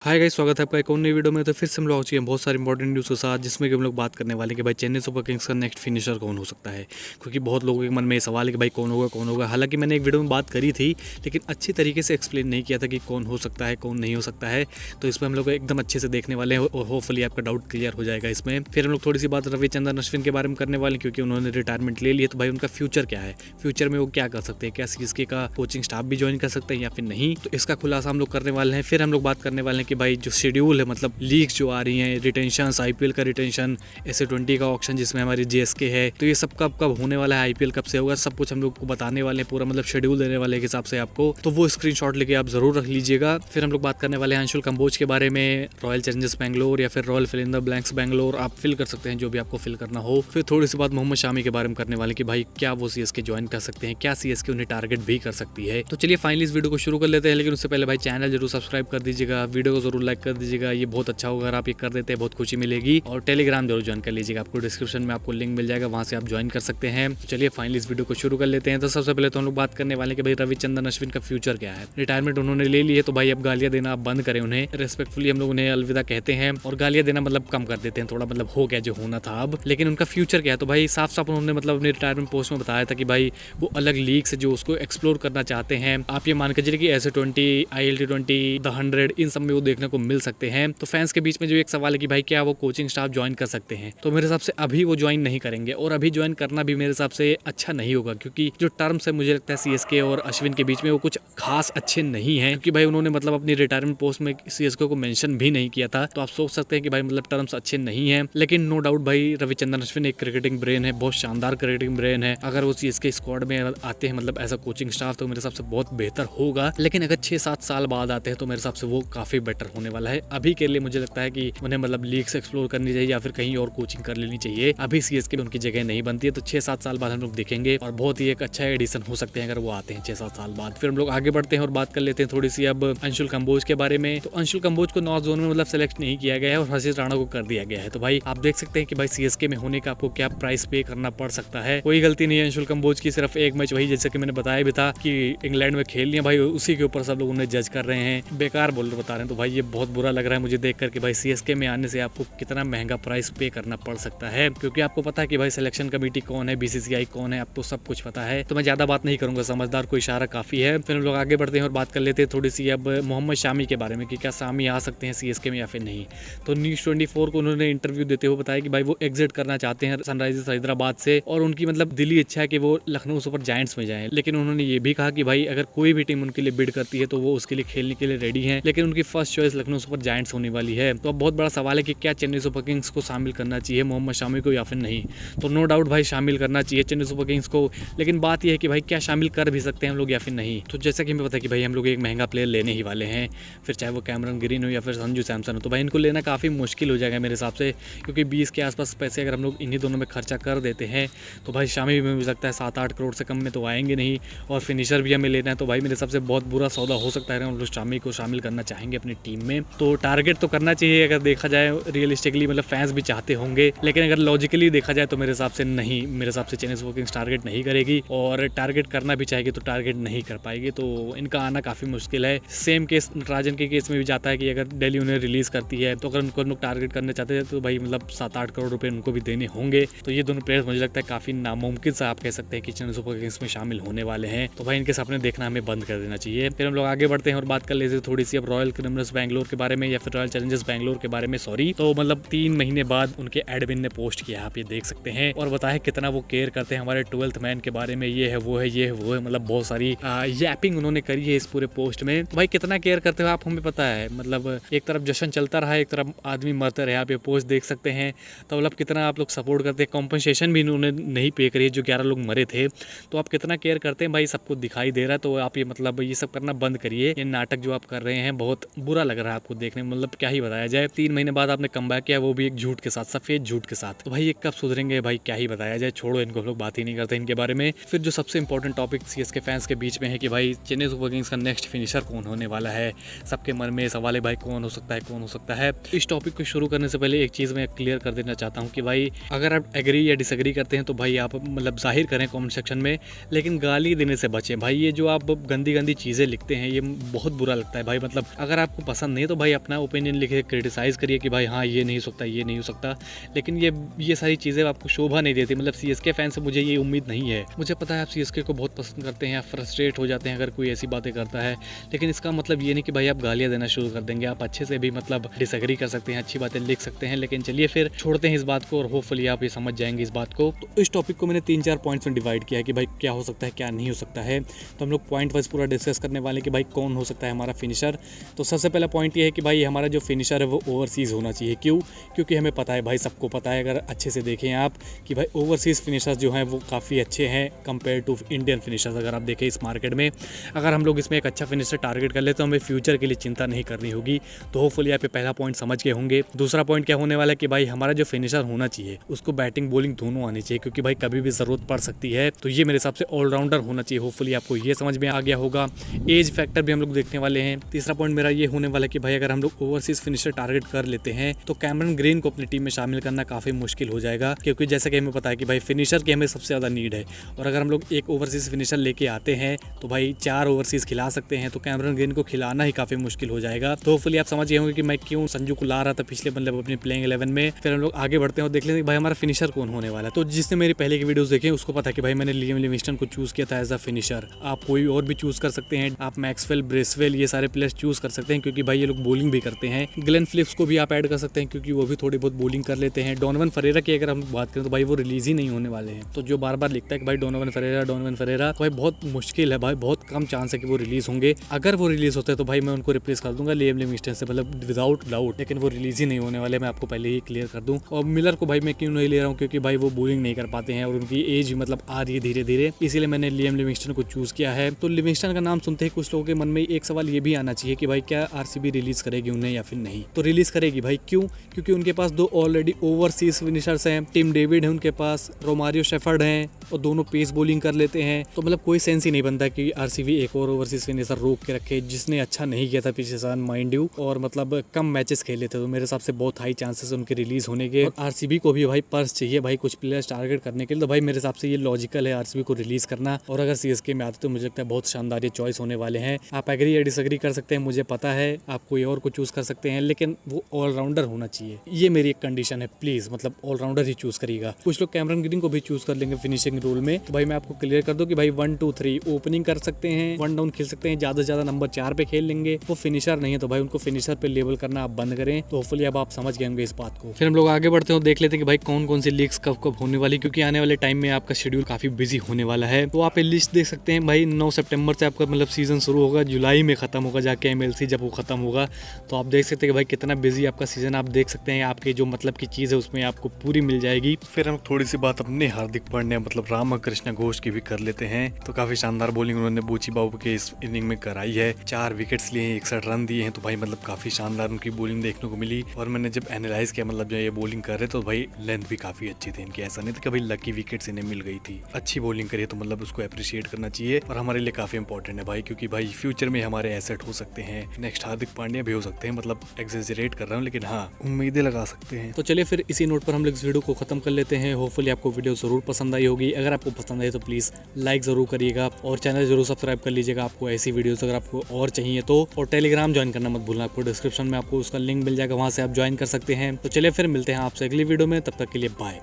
Hi guys, स्वागत है आपका एक और नई वीडियो में। तो फिर से हम लोग आ चुके हैं बहुत सारी इंपॉर्टेंट न्यूज़ के साथ, जिसमें कि हम लोग बात करने वाले हैं कि भाई चेन्नई सुपर किंग्स का नेक्स्ट फिनिशर कौन हो सकता है। क्योंकि बहुत लोगों के मन में ये सवाल है कि भाई कौन होगा। हालांकि मैंने एक वीडियो में बात करी थी, लेकिन अच्छी तरीके से एक्सप्लेन नहीं किया था कि कौन हो सकता है कौन नहीं हो सकता है। तो इसमें हम लोग एकदम अच्छे से देखने वाले हैं और होपफुली आपका डाउट क्लियर हो जाएगा इसमें। फिर हम लोग थोड़ी सी बात रविचंद्रन अश्विन के बारे में करने वाले हैं, क्योंकि उन्होंने रिटायरमेंट ले लिया। तो भाई उनका फ्यूचर क्या है, फ्यूचर में वो क्या कर सकते हैं, क्या सीएसके का कोचिंग स्टाफ भी ज्वाइन कर सकते हैं या फिर नहीं, तो इसका खुलासा हम लोग करने वाले हैं। फिर हम लोग बात करने वाले हैं कि भाई जो शेड्यूल है, मतलब लीग्स जो आ रही हैं, रिटेंशन, आईपीएल का रिटेंशन, SA20 का ऑक्शन जिसमें हमारी जीएसके है, तो ये सब कब कब होने वाला है, आईपीएल कब से होगा, सब कुछ हम लोग को बताने वाले हैं, पूरा मतलब शेड्यूल देने वाले के हिसाब से आपको। तो वो स्क्रीनशॉट लेके आप जरूर रख लीजिएगा। फिर हम लोग बात करने वाले हैं अंशुल कंबोज के बारे में, रॉयल चैलेंजर्स बैंगलोर या फिर royal fill in the blanks Bangalore, आप फिल कर सकते हैं जो भी आपको फिल करना हो। फिर थोड़ी सी बात मोहम्मद शामी के बारे में करने वाले कि भाई क्या वो सीएसके ज्वाइन कर सकते हैं, क्या सीएसके उन्हें टारगेट भी कर सकती है। तो चलिए फाइनली इस वीडियो को शुरू कर लेते हैं, लेकिन उससे पहले भाई चैनल जरूर सब्सक्राइब कर दीजिएगा, वीडियो को जरूर लाइक कर दीजिएगा, ये बहुत अच्छा होगा। अगर आप ये कर देते हैं बहुत खुशी मिलेगी। और टेलीग्राम जरूर ज्वाइन कर लीजिएगा, आपको डिस्क्रिप्शन में आपको लिंक मिल जाएगा, वहां से आप ज्वाइन कर सकते हैं। तो चलिए फाइनली इस वीडियो को शुरू कर लेते हैं। तो सबसे पहले तो हम लोग बात करने वाले कि भाई रविचंद्रन अश्विन का फ्यूचर क्या है। रिटायरमेंट उन्होंने ले ली है, तो भाई अब गालियां देना आप बंद करें उन्हें, रेस्पेक्टफुली हम लोग उन्हें अलविदा कहते हैं और गालियां देना मतलब कम कर देते हैं थोड़ा, मतलब हो गया जो होना था अब। लेकिन उनका फ्यूचर क्या है, तो भाई साफ साफ उन्होंने मतलब अपने रिटायरमेंट पोस्ट में बताया था कि भाई वो अलग लीग से जो उसको एक्सप्लोर करना चाहते हैं। आप ये मान के चलिए कि SA20, ILT20, द 100, इन सब में वो देखने को मिल सकते हैं। तो फैंस के बीच में जो एक सवाल है कि भाई क्या वो कोचिंग स्टाफ ज्वाइन कर सकते हैं, तो मेरे हिसाब से अभी वो ज्वाइन नहीं करेंगे, और अभी ज्वाइन करना भी मेरे हिसाब से अच्छा नहीं होगा, क्योंकि जो टर्म्स है मुझे लगता है सीएसके और अश्विन के बीच में वो कुछ खास अच्छे नहीं है। क्योंकि भाई उन्होंने मतलब अपनी रिटायरमेंट पोस्ट में सीएसके को मेंशन भी नहीं किया था, तो आप सोच सकते हैं कि भाई मतलब टर्म्स अच्छे नहीं है। लेकिन नो डाउट भाई रविचंद्रन अश्विन एक क्रिकेटिंग ब्रेन है, बहुत शानदार क्रिकेटिंग ब्रेन है। अगर वो सीएसके स्क्वाड में आते हैं मतलब ऐसा कोचिंग स्टाफ, तो मेरे हिसाब से बहुत बेहतर होगा। लेकिन अगर 6-7 साल बाद आते हैं तो मेरे हिसाब से वो काफी बेटर होने वाला है। अभी के लिए मुझे लगता है कि उन्हें मतलब लीग से एक्सप्लोर करनी चाहिए या फिर कहीं और कोचिंग कर लेनी चाहिए। अभी सीएसके में उनकी जगह नहीं बनती है, तो 6-7 साल बाद हम लोग देखेंगे और बहुत ही एक अच्छा एडिशन हो सकते हैं अगर वो आते हैं 6-7 साल बाद। फिर हम लोग आगे बढ़ते हैं और बात कर लेते हैं थोड़ी सी अब अंशुल कंबोज के बारे में। तो अंशुल कंबोज को नॉर्थ जोन में मतलब सेलेक्ट नहीं किया गया है और हर्षित राणा को कर दिया गया है। तो भाई आप देख सकते हैं कि भाई सीएसके में होने का आपको क्या प्राइस पे करना पड़ सकता है। कोई गलती नहीं है अंशुल कंबोज की, सिर्फ एक मैच वही, जैसे कि मैंने बताया भी था कि इंग्लैंड में खेल लिया भाई, उसी के ऊपर सब लोग उन्हें जज कर रहे हैं, बेकार बॉलर बता रहे हैं। तो भाई ये बहुत बुरा लग रहा है मुझे देख कर कि भाई सीएसके में आने से आपको कितना महंगा प्राइस पे करना पड़ सकता है, क्योंकि आपको पता है कि भाई सिलेक्शन कमेटी कौन है, बीसीसीआई कौन है, आपको सब कुछ पता है। तो मैं ज्यादा बात नहीं करूंगा, समझदार को इशारा काफी है। फिर हम लोग आगे बढ़ते हैं और बात कर लेते हैं थोड़ी सी अब मोहम्मद शामी के बारे में कि क्या शामी आ सकते हैं सीएसके में या फिर नहीं। तो News24 को उन्होंने इंटरव्यू देते हुए बताया कि भाई वो एग्जिट करना चाहते हैं सनराइजर्स हैदराबाद से, और उनकी मतलब दिली इच्छा है कि वो लखनऊ सुपर जायंट्स में जाएं। लेकिन उन्होंने ये भी कहा कि भाई अगर कोई भी टीम उनके लिए बिड करती है तो वो उसके लिए खेलने के लिए रेडी है, लेकिन उनकी first choice Lucknow super giants होने वाली है। तो अब बहुत बड़ा सवाल है कि क्या चेन्नई सुपर किंग्स को शामिल करना चाहिए मोहम्मद शामी को या फिर नहीं। तो नो डाउट भाई शामिल करना चाहिए चेन्नई सुपर किंग्स को, लेकिन बात यह है कि भाई क्या शामिल कर भी सकते हैं हम लोग या फिर नहीं। तो जैसा कि हमें पता है कि भाई हम लोग एक महंगा प्लेयर लेने ही वाले हैं, फिर चाहे वो कैमरन ग्रीन हो या फिर संजू सैमसन हो, तो भाई इनको लेना काफ़ी मुश्किल हो जाएगा मेरे हिसाब से, क्योंकि 20 के आसपास पैसे अगर हम लोग इन्हीं दोनों में खर्चा कर देते हैं तो भाई शामी में भी लगता है 7-8 करोड़ से कम में तो आएंगे नहीं, और फिनिशर भी हमें लेना है। तो भाई मेरे हिसाब से बहुत बुरा सौदा हो सकता है हम लोग शामी को शामिल करना चाहेंगे अपनी टीम में। तो टारगेट तो करना चाहिए अगर देखा जाए रियलिस्टिकली, मतलब फैंस भी चाहते होंगे, लेकिन अगर लॉजिकली देखा जाए तो मेरे हिसाब से नहीं, मेरे हिसाब से चेन्नई सुपर किंग्स टारगेट नहीं करेगी, और टारगेट करना भी चाहेगी तो टारगेट नहीं कर पाएगी। तो इनका आना काफ़ी मुश्किल है। सेम केस नटराजन के केस में भी जाता है कि अगर दिल्ली उन्हें रिलीज करती है तो अगर उनको लोग टारगेट करना चाहते हैं तो भाई मतलब 7-8 करोड़ रुपए उनको भी देने होंगे। तो ये दोनों प्लेयर्स मुझे लगता है काफ़ी नामुमकिन सा आप कह सकते हैं कि चेन्नई सुपर किंग्स में शामिल होने वाले हैं। तो भाई इनके सपने देखना हमें बंद कर देना चाहिए। फिर हम लोग आगे बढ़ते हैं और बात कर लेते हैं थोड़ी सी अब रॉयल क्रिमिनल्स बैंगलोर के बारे में या फिर रॉयल चैलेंजर्स बैंगलोर के बारे में। सॉरी, तो मतलब 3 महीने बाद उनके एडमिन ने पोस्ट किया, आप ये देख सकते हैं, और बताया कितना वो केयर करते हैं हमारे 12th मैन के बारे में, ये है वो है ये है वो है, मतलब बहुत सारी यैपिंग उन्होंने करी है इस पूरे पोस्ट में। तो भाई कितना केयर करते हो आप हमें पता है, मतलब एक तरफ जश्न चलता रहा, एक तरफ आदमी मरते रहे, आप ये पोस्ट देख सकते हैं। तो मतलब कितना आप लोग सपोर्ट करते हैं, कॉम्पनसेशन भी इन्होंने नहीं पे करी है जो 11 लोग मरे थे। तो आप कितना केयर करते हैं भाई, सबको दिखाई दे रहा है। तो आप ये मतलब ये सब करना बंद करिए, ये नाटक जो आप कर रहे हैं बहुत बुरा लग रहा है आपको देखने में, मतलब क्या ही बताया जाए। 3 महीने बाद आपने कमबैक किया, वो भी एक झूठ के साथ, सफेद झूठ के साथ। तो भाई ये कब सुधरेंगे भाई, क्या ही बताया जाए, छोड़ो इनको, हम लोग बात ही नहीं करते इनके बारे में। फिर जो सबसे इंपॉर्टेंट टॉपिक सीएसके फैंस के बीच में है कि भाई चेन्नई सुपर किंग्स का नेक्स्ट फिनिशर कौन होने वाला है। सबके मन में सवाल है भाई कौन हो सकता है, कौन हो सकता है। इस टॉपिक को शुरू करने से पहले एक चीज़ मैं क्लियर कर देना चाहता हूँ कि भाई अगर आप एग्री या डिसएग्री करते हैं तो भाई आप मतलब जाहिर करें कमेंट सेक्शन में, लेकिन गाली देने से बचें भाई। ये जो आप गंदी गंदी चीज़ें लिखते हैं ये बहुत बुरा लगता है भाई। मतलब अगर आपको पसंद नहीं है तो भाई अपना ओपिनियन लिखे, क्रिटिसाइज़ करिए कि भाई हाँ ये नहीं हो सकता, ये नहीं हो सकता। लेकिन ये सारी चीज़ें आपको शोभा नहीं देती। मतलब सीएसके फैन से मुझे ये उम्मीद नहीं है। मुझे पता है आप सीएसके को बहुत पसंद करते हैं, आप फ्रस्ट्रेट हो जाते हैं अगर कोई ऐसी बातें करता है, लेकिन इसका मतलब ये नहीं कि भाई आप गालियाँ देना शुरू कर देंगे। आप अच्छे से भी मतलब डिसएग्री कर सकते हैं, अच्छी बातें लिख सकते हैं। लेकिन चलिए फिर छोड़ते हैं इस बात को और होपफुली आप ये समझ जाएंगे इस बात को। तो इस टॉपिक को मैंने 3-4 पॉइंट्स में डिवाइड किया है कि भाई क्या हो सकता है, क्या नहीं हो सकता है। तो हम लोग पॉइंट वाइज पूरा डिस्कस करने वाले कि भाई कौन हो सकता है हमारा फिनिशर। तो सबसे पहला पॉइंट ये है कि भाई हमारा जो फिनिशर है वो ओवरसीज़ होना चाहिए। क्यों? क्योंकि हमें पता है भाई, सबको पता है अगर अच्छे से देखें आप कि भाई ओवरसीज़ फिनिशर्स जो हैं वो काफ़ी अच्छे हैं कंपेयर टू इंडियन फिनिशर्स। अगर आप देखें इस मार्केट में, अगर हम लोग इसमें एक अच्छा फिनिशर टारगेट कर ले तो हमें फ्यूचर के लिए चिंता नहीं करनी होगी। तो होपफुली आप ये पहला पॉइंट समझ गए होंगे। दूसरा पॉइंट क्या होने वाला है कि भाई हमारा जो फिनिशर होना चाहिए उसको बैटिंग बॉलिंग दोनों आनी चाहिए, क्योंकि भाई कभी भी ज़रूरत पड़ सकती है। तो ये मेरे हिसाब से ऑलराउंडर होना चाहिए। होपफुली आपको ये समझ में आ गया होगा। एज फैक्टर भी हम लोग देखने वाले हैं। तीसरा पॉइंट मेरा ये होने वाला है कि भाई अगर हम लोग ओवरसीज फिनिशर टारगेट कर लेते हैं तो कैमरन ग्रीन को अपनी टीम में शामिल करना काफ़ी मुश्किल हो जाएगा, क्योंकि जैसा कि हमें पता है कि भाई फिनिशर की हमें सबसे ज़्यादा नीड है। और अगर हम लोग एक ओवरसीज फिनिशर लेके आते हैं तो भाई 4 ओवरसीज खिला सकते हैं, तो कैमरन ग्रीन को खिलाना ही काफ़ी मुश्किल हो जाएगा। तो होपफुली आप समझ गए होंगे कि मैं क्यों संजू को ला रहा था पिछले मतलब अपनी प्लेइंग 11 में। फिर हम लोग आगे बढ़ते हैं और देख लेते हैं भाई हमारा फिनिशर कौन होने वाला है। तो जिसने मेरी पहले की वीडियोस देखे उसको पता है कि भाई मैंने लियम लिविंगस्टन को चूज़ किया था एज अ फिनिशर। आप कोई और भी चूज़ कर सकते हैं, आप मैक्सवेल, ब्रेसवेल, ये सारे प्लेयर्स चूज़ कर सकते हैं, क्योंकि भाई ये लोग बॉलिंग भी करते हैं। ग्लेन फिलिप्स को भी आप ऐड कर सकते हैं, क्योंकि वो भी थोड़ी बहुत बॉलिंग कर लेते हैं। डोनोवन फरेरा की अगर हम बात करें तो भाई वो रिलीज ही नहीं होने वाले हैं। तो जो बार बार लिखता है कि भाई डोनोवन फरेरा, भाई बहुत मुश्किल है, भाई बहुत कम चांस है कि वो रिलीज होंगे। अगर वो रिलीज होते हैं तो भाई मैं उनको रिप्लेस कर दूंगा लियम लिविंगस्टन से, मतलब विदाउट डाउट। लेकिन वो रिलीज ही नहीं होने वाले, मैं आपको पहले ही क्लियर कर दूं। और मिलर को भाई मैं क्यों नहीं ले रहा हूँ, क्योंकि भाई वो बॉलिंग नहीं कर पाते हैं और उनकी एज भी मतलब आ रही है धीरे धीरे, इसीलिए मैंने लियम लिविंगस्टन को चूज किया है। तो लिविंगस्टन का नाम सुनते ही कुछ लोगों के मन में एक सवाल ये भी आना चाहिए कि भाई क्या आरसीबी रिलीज करेगी उन्हें या फिर नहीं। तो रिलीज करेगी भाई। क्यों? क्योंकि उनके पास 2 ऑलरेडी ओवरसीज फिनिशर्स हैं। टिम डेविड है उनके पास, रोमारियो शेफर्ड हैं और दोनों पेस बॉलिंग कर लेते हैं। तो मतलब कोई सेंस ही नहीं बनता कि आरसीबी एक और ओवरसीज फिनिशर रोक के रखे, जिसने अच्छा नहीं किया था पिछले साल माइंड यू, और मतलब कम मैचेस खेले थे। तो मेरे हिसाब से बहुत हाई चांसेस उनके रिलीज होने के। और आरसीबी को भी भाई पर्स चाहिए भाई कुछ प्लेयर्स टारगेट करने के लिए। तो भाई मेरे हिसाब से ये लॉजिकल है आरसीबी को रिलीज करना। और अगर सीएसके में आते तो मुझे लगता है बहुत शानदार ये चॉइस होने वाले हैं। आप एग्री या डिसएग्री कर सकते हैं, मुझे पता है। आप कोई और को चूज कर सकते हैं, लेकिन वो ऑलराउंडर होना चाहिए। ये मेरी एक कंडीशन है, प्लीज मतलब ऑलराउंडर ही चूज करिएगा। कुछ लोग कैमरन ग्रीन को भी चूज कर लेंगे फिनिशिंग रोल में। तो भाई मैं आपको क्लियर कर दूं कि भाई 1, 2, 3 ओपनिंग कर सकते हैं, 1 डाउन खेल सकते हैं, ज्यादा से ज्यादा नंबर 4 पे खेल लेंगे। वो फिनिशर नहीं है तो भाई उनको फिनिशर पे लेवल करना आप बंद करें। तो होपफुली अब आप समझ गए होंगे इस बात को। फिर हम लोग आगे बढ़ते हैं, देख लेते हैं कि भाई कौन कौन सी लीग्स कब कब होने वाली, क्योंकि आने वाले टाइम में आपका शेड्यूल काफी बिजी होने वाला है। तो आप लिस्ट देख सकते हैं भाई 9 सितंबर से आपका मतलब सीजन शुरू होगा, जुलाई में खत्म होगा जाके एमएलसी जब वो खत्म होगा। तो आप देख सकते हैं कि भाई कितना बिजी आपका सीजन। आप देख सकते हैं आपके जो मतलब की चीज़ है उसमें आपको पूरी मिल जाएगी। फिर हम थोड़ी सी बात अपने हार्दिक पांड्या मतलब रामकृष्ण घोष की भी कर लेते हैं। तो काफी शानदार बॉलिंग उन्होंने बूची बाबू के इस इनिंग में कराई है। 4 विकेट्स लिए, 61 रन दिए हैं। तो भाई मतलब काफी शानदार उनकी बॉलिंग देखने को मिली। और मैंने जब एनालाइज किया मतलब जब ये बॉलिंग कर रहे तो भाई लेंथ भी काफी अच्छी थी इनकी। ऐसा नहीं था कि भाई लकी विकेट्स इन्हें मिल गई थी। अच्छी बॉलिंग करी तो मतलब उसको अप्रिशिएट करना चाहिए और हमारे लिए काफी इंपॉर्टेंट है भाई, क्योंकि भाई फ्यूचर में हमारे एसेट हो सकते हैं। नेक्स्ट हार्दिक पांड्या भी हो सकते हैं, मतलब एग्जेजरेट कर रहा हूँ लेकिन हाँ उम्मीदें लगा सकते हैं। तो चलिए फिर इसी नोट पर हम लोग इस वीडियो को खत्म कर लेते हैं। होपफुली आपको वीडियो जरूर पसंद आई होगी। अगर आपको पसंद आई तो प्लीज लाइक जरूर करिएगा और चैनल जरूर सब्सक्राइब कर लीजिएगा आपको ऐसी वीडियोस अगर आपको और चाहिए तो। और टेलीग्राम ज्वाइन करना मत भूलना, आपको डिस्क्रिप्शन में आपको उसका लिंक मिल जाएगा, वहां से आप ज्वाइन कर सकते हैं। तो चलिए फिर मिलते हैं आपसे अगली वीडियो में, तब तक के लिए बाय।